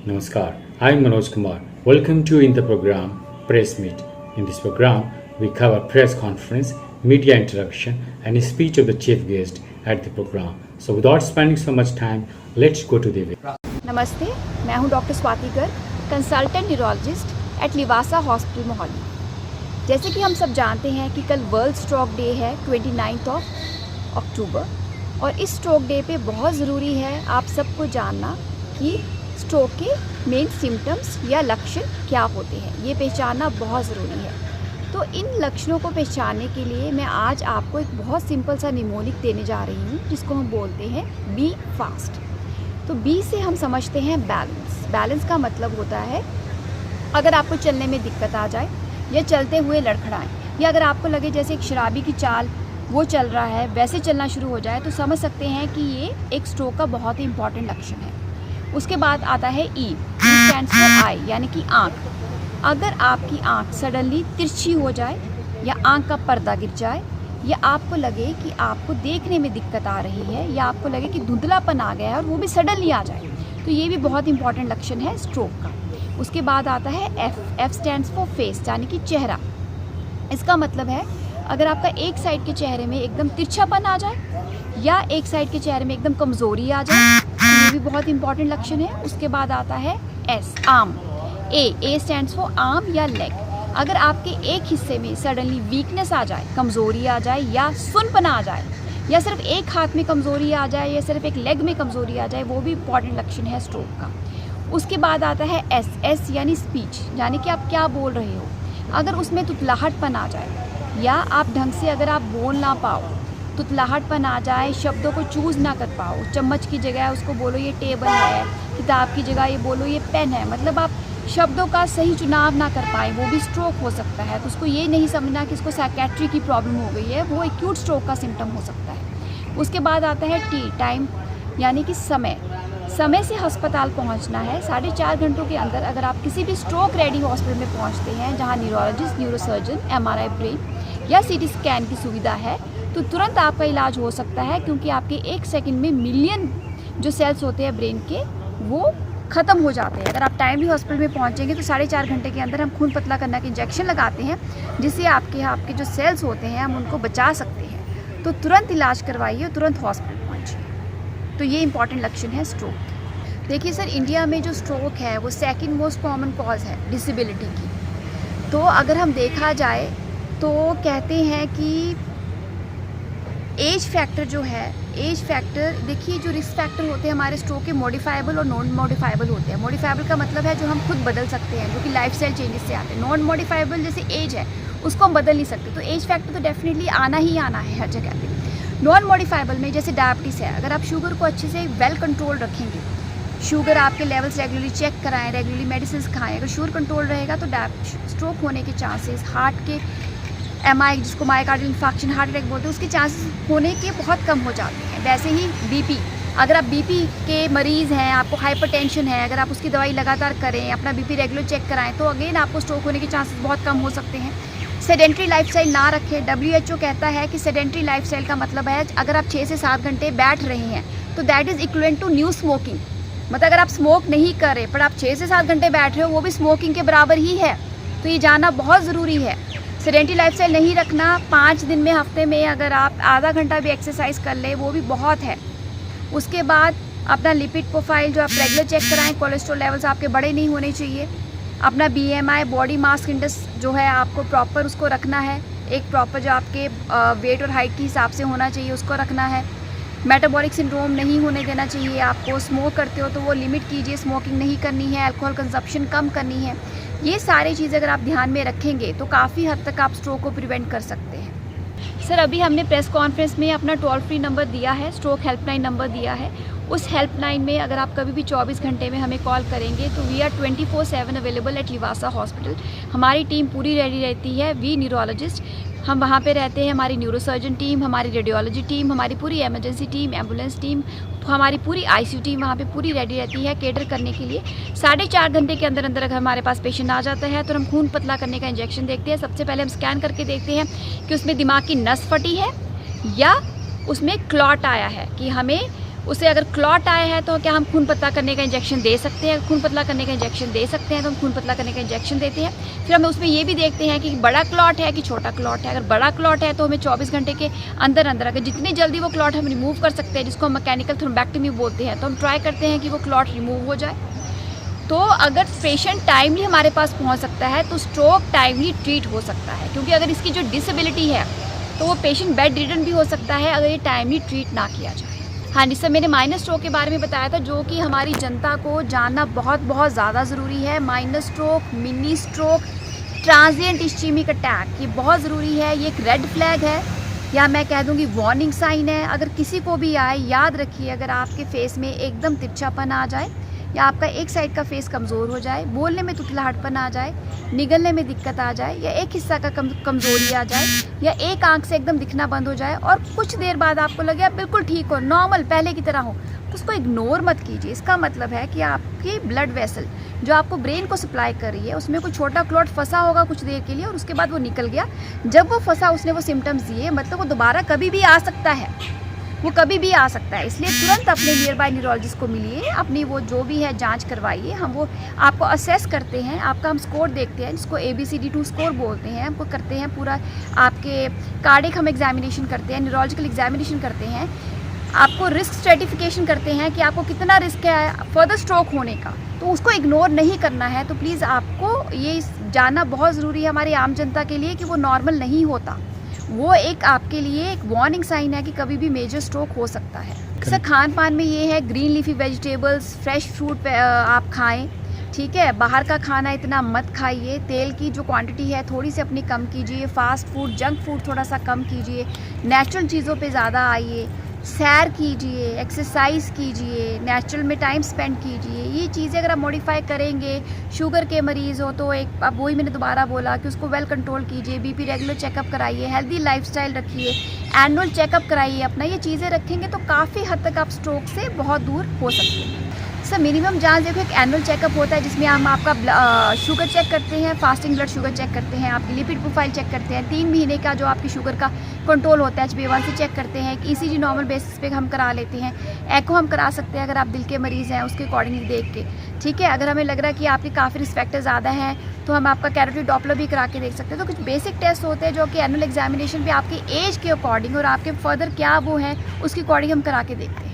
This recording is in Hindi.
Namaskar, I am Manoj Kumar. Welcome to in the program Press Meet. In this program, we cover press conference, media interaction, and a speech of the chief guest at the program. So, without spending so much time, let's go to the video. नमस्ते, मैं हूं doctor Swati Garg, consultant neurologist at Livasa hospital Mohali. जैसे कि हम सब जानते हैं कि कल वर्ल्ड स्ट्रोक डे है 29 अक्टूबर, और इस स्ट्रोक डे पे बहुत ज़रूरी है आप सबको जानना कि स्ट्रोक के मेन सिम्टम्स या लक्षण क्या होते हैं, ये पहचानना बहुत ज़रूरी है। तो इन लक्षणों को पहचानने के लिए मैं आज आपको एक बहुत सिंपल सा निमोनिक देने जा रही हूँ, जिसको हम बोलते हैं बी फास्ट। तो बी से हम समझते हैं बैलेंस। बैलेंस का मतलब होता है अगर आपको चलने में दिक्कत आ जाए या चलते हुए लड़खड़ाएं, या अगर आपको लगे जैसे एक शराबी की चाल वो चल रहा है वैसे चलना शुरू हो जाए, तो समझ सकते हैं कि ये एक स्ट्रोक का बहुत ही इंपॉर्टेंट लक्षण है। उसके बाद आता है ई स्टैंड्स फॉर आई, यानी कि आँख। अगर आपकी आँख सडनली तिरछी हो जाए या आँख का पर्दा गिर जाए, या आपको लगे कि आपको देखने में दिक्कत आ रही है, या आपको लगे कि धुंधलापन आ गया है और वो भी सडनली आ जाए, तो ये भी बहुत इंपॉर्टेंट लक्षण है स्ट्रोक का। उसके बाद आता है F. F stands for face, यानी कि चेहरा। इसका मतलब है अगर आपका एक साइड के चेहरे में एकदम तिरछापन आ जाए या एक साइड के चेहरे में एकदम कमज़ोरी आ जाए, तो ये भी बहुत इंपॉर्टेंट लक्षण है। उसके बाद आता है S, arm. A stands for arm या लेग। अगर आपके एक हिस्से में सडनली वीकनेस आ जाए, कमज़ोरी आ जाए, या सुनपना आ जाए, या सिर्फ एक हाथ में कमज़ोरी आ जाए, या सिर्फ एक लेग में कमज़ोरी आ जाए, वो भी इंपॉर्टेंट लक्षण है स्ट्रोक का। उसके बाद आता है एस। एस यानी स्पीच, यानी कि आप क्या बोल रहे हो। अगर उसमें तुतलाहटपन आ जाए, या आप ढंग से अगर आप बोल ना पाओ, तुतलाहटपन आ जाए, शब्दों को चूज़ ना कर पाओ, चम्मच की जगह उसको बोलो ये टेबल है, किताब की जगह ये बोलो ये पेन है, मतलब आप शब्दों का सही चुनाव ना कर पाए, वो भी स्ट्रोक हो सकता है। तो उसको ये नहीं समझना कि इसको साइकेट्री की प्रॉब्लम हो गई है, वो एक्यूट स्ट्रोक का सिम्टम हो सकता है। उसके बाद आता है टी, टाइम, यानी कि समय। समय से अस्पताल पहुंचना है 4.5 घंटों के अंदर। अगर आप किसी भी स्ट्रोक रेडी हॉस्पिटल में पहुंचते हैं जहां न्यूरोलॉजिस्ट, न्यूरोसर्जन, MRI ब्रेन या CT स्कैन की सुविधा है, तो तुरंत आपका इलाज हो सकता है, क्योंकि आपके 1 सेकंड में मिलियन जो सेल्स होते हैं ब्रेन के वो ख़त्म हो जाते हैं। अगर आप टाइमली हॉस्पिटल में पहुंचेंगे तो 4.5 घंटे के अंदर हम खून पतला करने के इंजेक्शन लगाते हैं, जिससे आपके जो सेल्स होते हैं हम उनको बचा सकते हैं। तो तुरंत इलाज करवाइए और तुरंत हॉस्पिटल पहुंचिए। तो ये इंपॉर्टेंट लक्षण है स्ट्रोक के। देखिए सर, इंडिया में जो स्ट्रोक है वो सेकेंड मोस्ट कॉमन कॉज है डिसेबिलिटी की। तो अगर हम देखा जाए तो कहते हैं कि एज फैक्टर जो है, एज फैक्टर, देखिए जो रिस्क फैक्टर होते हैं हमारे स्ट्रोक के, मॉडिफाइबल और नॉन मॉडिफाइबल होते हैं। मॉडिफाइबल का मतलब है जो हम खुद बदल सकते हैं, जो कि लाइफस्टाइल चेंजेस से आते हैं। नॉन मॉडिफाइबल जैसे एज है, उसको हम बदल नहीं सकते। तो एज फैक्टर तो डेफिनेटली आना ही आना है हर जगह पे। नॉन मॉडिफाइबल में जैसे डायबिटीज़ है, अगर आप शुगर को अच्छे से वेल कंट्रोल रखेंगे, शुगर आपके लेवल्स रेगुलरली चेक कराएं, रेगुलरली मेडिसिन खाएं, अगर शुगर कंट्रोल रहेगा तो स्ट्रोक होने के चांसेस, हार्ट के MI जिसको मायोकार्डियल इंफार्क्शन, हार्ट अटैक बोलते हैं, उसके चांसेस होने के बहुत कम हो जाते हैं। वैसे ही BP, अगर आप BP के मरीज़ हैं, आपको हाइपरटेंशन है, अगर आप उसकी दवाई लगातार करें, अपना BP रेगुलर चेक कराएं, तो अगेन आपको स्ट्रोक होने के चांसेस बहुत कम हो सकते हैं। सेडेंट्री लाइफस्टाइल ना रखें। WHO कहता है कि सेडेंट्री लाइफस्टाइल का मतलब है अगर आप 6 से 7 घंटे बैठ रहे हैं तो that is equivalent to new smoking. मतलब अगर आप स्मोक नहीं कर रहे पर आप 6 से 7 घंटे बैठ रहे हो, वो भी स्मोकिंग के बराबर ही है। तो ये जानना बहुत ज़रूरी है। सेडेंट्री लाइफस्टाइल नहीं रखना। 5 दिन में, हफ्ते में अगर आप आधा घंटा भी एक्सरसाइज कर ले, वो भी बहुत है। उसके बाद अपना लिपिड प्रोफाइल जो आप रेगुलर चेक कराएं, कोलेस्ट्रॉल लेवल्स आपके बड़े नहीं होने चाहिए। अपना BMI, बॉडी मास इंडेक्स जो है आपको प्रॉपर उसको रखना है, एक प्रॉपर जो आपके वेट और हाइट के हिसाब से होना चाहिए उसको रखना है। मेटाबॉलिक सिंड्रोम नहीं होने देना चाहिए आपको। स्मोक करते हो तो वो लिमिट कीजिए, स्मोकिंग नहीं करनी है, अल्कोहल कंजप्शन कम करनी है। ये सारी चीज़ें अगर आप ध्यान में रखेंगे तो काफ़ी हद तक आप स्ट्रोक को प्रिवेंट कर सकते हैं। सर, अभी हमने प्रेस कॉन्फ्रेंस में अपना टोल फ्री नंबर दिया है, स्ट्रोक हेल्पलाइन नंबर दिया है। उस हेल्पलाइन में अगर आप कभी भी 24 घंटे में हमें कॉल करेंगे तो we are 24/7 available at Livasa hospital. हमारी टीम पूरी रेडी रहती है। वी न्यूरोलॉजिस्ट हम वहाँ पे रहते हैं, हमारी न्यूरोसर्जन टीम, हमारी रेडियोलॉजी टीम, हमारी पूरी इमरजेंसी टीम, एम्बुलेंस टीम, हमारी पूरी ICU टीम वहाँ पे पूरी रेडी रहती है केटर करने के लिए। 4.5 घंटे के अंदर अंदर अगर हमारे पास पेशेंट आ जाता है तो हम खून पतला करने का इंजेक्शन देखते हैं। सबसे पहले हम स्कैन करके देखते हैं कि उसमें दिमाग की नस फटी है या उसमें क्लॉट आया है, कि हमें उसे अगर क्लॉट आया है तो क्या हम खून पतला करने का इंजेक्शन दे सकते हैं? खून पतला करने का इंजेक्शन दे सकते हैं तो हम खून पतला करने का इंजेक्शन देते हैं। फिर हम उसमें ये भी देखते हैं कि बड़ा क्लॉट है कि छोटा क्लॉट है। अगर बड़ा क्लॉट है तो हमें 24 घंटे के अंदर अंदर अगर जितनी जल्दी वो क्लॉट हम रिमूव कर सकते हैं, जिसको हम मैकेनिकल थ्रोम्बेक्टमी बोलते हैं, तो हम ट्राई करते हैं कि वो क्लॉट रिमूव हो जाए। तो अगर पेशेंट टाइमली हमारे पास पहुंच सकता है तो स्ट्रोक टाइमली ट्रीट हो सकता है, क्योंकि अगर इसकी जो डिसेबिलिटी है तो वो पेशेंट बेड रिडन भी हो सकता है अगर ये टाइमली ट्रीट ना किया जाए। हाँ जी सर, मैंने माइनर स्ट्रोक के बारे में बताया था, जो कि हमारी जनता को जानना बहुत बहुत ज़्यादा ज़रूरी है। Minor stroke, mini stroke, transient ischaemic attack, ये बहुत ज़रूरी है। ये एक रेड फ्लैग है या मैं कह दूँगी वार्निंग साइन है। अगर किसी को भी आए, याद रखिए, अगर आपके फेस में एकदम तिरछापन आ जाए या आपका एक साइड का फेस कमज़ोर हो जाए, बोलने में तुतलाहटपन आ जाए, निगलने में दिक्कत आ जाए, या एक हिस्सा का कमज़ोरी आ जाए, या एक आंख से एकदम दिखना बंद हो जाए और कुछ देर बाद आपको लगे आप बिल्कुल ठीक हो, नॉर्मल पहले की तरह हो, तो उसको इग्नोर मत कीजिए। इसका मतलब है कि आपकी ब्लड वेसल जो आपको ब्रेन को सप्लाई कर रही है उसमें कोई छोटा क्लॉट फंसा होगा कुछ देर के लिए और उसके बाद वो निकल गया। जब वो फंसा, उसने वो सिम्टम्स दिए, मतलब वो दोबारा कभी भी आ सकता है, वो कभी भी आ सकता है। इसलिए तुरंत अपने नियर बाय न्यूरोलॉजिस्ट को मिलिए, अपनी वो जो भी है जांच करवाइए। हम वो आपको असेस करते हैं, आपका हम स्कोर देखते हैं, जिसको ABCD2 स्कोर बोलते हैं। हमको करते हैं पूरा आपके कार्डिक हम एग्जामिनेशन करते हैं, न्यूरोलॉजिकल एग्जामिनेशन करते हैं, आपको रिस्क स्ट्रेटिफिकेशन करते हैं कि आपको कितना रिस्क है फर्दर स्ट्रोक होने का, तो उसको इग्नोर नहीं करना है। तो प्लीज़ आपको ये जानना बहुत ज़रूरी है हमारी आम जनता के लिए कि वो नॉर्मल नहीं होता, वो एक आपके लिए एक वार्निंग साइन है कि कभी भी मेजर स्ट्रोक हो सकता है। सर खान पान में ये है, green leafy vegetables, fresh fruit आप खाएं, ठीक है। बाहर का खाना इतना मत खाइए, तेल की जो क्वांटिटी है थोड़ी सी अपनी कम कीजिए, फास्ट फूड, जंक फूड थोड़ा सा कम कीजिए, नेचुरल चीज़ों पे ज़्यादा आइए, सैर कीजिए, एक्सरसाइज कीजिए, नेचुरल में टाइम स्पेंड कीजिए। ये चीज़ें अगर आप मॉडिफाई करेंगे, शुगर के मरीज़ हो तो एक अब वही मैंने दोबारा बोला कि उसको वेल कंट्रोल कीजिए, BP रेगुलर चेकअप कराइए, हेल्दी लाइफस्टाइल रखिए, एनुअल चेकअप कराइए अपना। ये चीज़ें रखेंगे तो काफ़ी हद तक आप स्ट्रोक से बहुत दूर हो सकते हैं। सर मिनिमम जांच देखो, एक एनुअल चेकअप होता है जिसमें हम आपका शुगर चेक करते हैं, फास्टिंग ब्लड शुगर चेक करते हैं, आपकी लिपिड प्रोफाइल चेक करते हैं, 3 महीने का जो आपकी शुगर का कंट्रोल होता है HbA1c चेक करते हैं, ECG नॉर्मल बेसिस पे हम करा लेते हैं, एको हम करा सकते हैं अगर आप दिल के मरीज़ हैं उसके अकॉर्डिंगली देख के, ठीक है। अगर हमें लग रहा है कि आपके काफ़ी रिस्क फैक्टर ज़्यादा हैं तो हम आपका कैरोटिड डॉपलर भी करा के देख सकते हैं। तो कुछ बेसिक टेस्ट होते हैं जो कि एनुअल एग्जामिनेशन पे आपकी एज के अकॉर्डिंग और आपके फर्दर क्या वो हैं उसके अकॉर्डिंग हम करा के देखते हैं।